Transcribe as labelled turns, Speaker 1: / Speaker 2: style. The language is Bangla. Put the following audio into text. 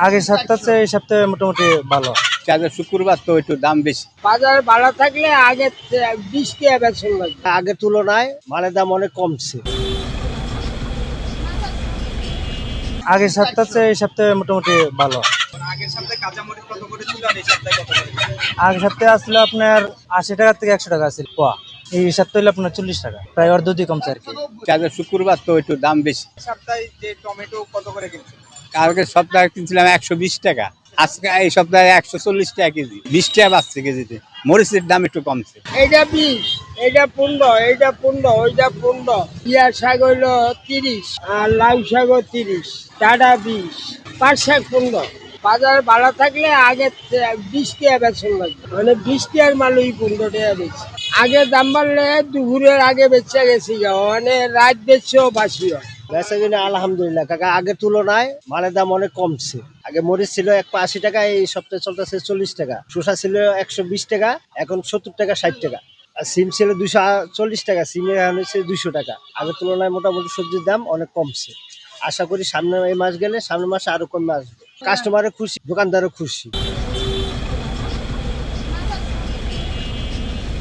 Speaker 1: আগের সপ্তাহ চেয়ে এই সপ্তাহে মোটামুটি ভালো।
Speaker 2: শুক্রবার তো একটু দাম বেশি।
Speaker 3: বাজার ভালো থাকলে আগে 20 টাকা বেতন লাগবে।
Speaker 4: আগের তুলনায় মালের দাম অনেক কমছে।
Speaker 1: আগের সপ্তাহ চেয়ে এই সপ্তাহে মোটামুটি ভালো।
Speaker 2: আগের সপ্তাহে কাঁচামরিচ কত করে ছিল আর এই সপ্তাহে কত করে?
Speaker 1: আগের সপ্তাহে আসলে আপনার 80 টাকা থেকে 100 টাকা আছে পোয়া। এই সপ্তাহে হলো আপনার 40 টাকা, প্রায় অর্ধেকই কমছে আর কি।
Speaker 2: শুক্রবার তো একটু দাম বেশি।
Speaker 5: সপ্তাহে যে টমেটো কত করে কিনছেন?
Speaker 2: কালকে সপ্তাহে কিনছিলাম 120 টাকা, আজকে এই সপ্তাহে 140 টাকা কেজি, 20 টাকা বাড়ছে কেজিতে। মরিচের দাম একটু কমছে।
Speaker 3: এইটা 20, এইটা 15, এইটা 15, ওইটা 15। পিয়ার শাক হইলো 30 আর লাউ শাকও 30, ডাটা 20, পাট শাক 15। বাজার ভালো থাকলে আগে 20 টাকা বেতন লাগবে, মানে 20 টাকার মালই 15 টাকা বেশি। আগে দাম বাড়লে দুপুরের আগে বেচা গেছি, মানে রাত বেচছেও বাসি হয়।
Speaker 4: বেচা কিনে আলহামদুলিল্লাহ কাকা, আগের তুলনায় মালের দাম অনেক কমছে। আগে মরিচ ছিল 180 টাকা, এই সপ্তাহে চলতেছে 40 টাকা। শসা ছিল 120 টাকা, এখন 70 টাকা 60 টাকা। আর সিম ছিল 240 টাকা, সিমের এখন হচ্ছে 200 টাকা। আগের তুলনায় মোটামুটি সবজির দাম অনেক কমছে। আশা করি সামনে এই মাস গেলে সামনের মাসে আরো কমে আসবে। কাস্টমারও খুশি, দোকানদারও খুশি।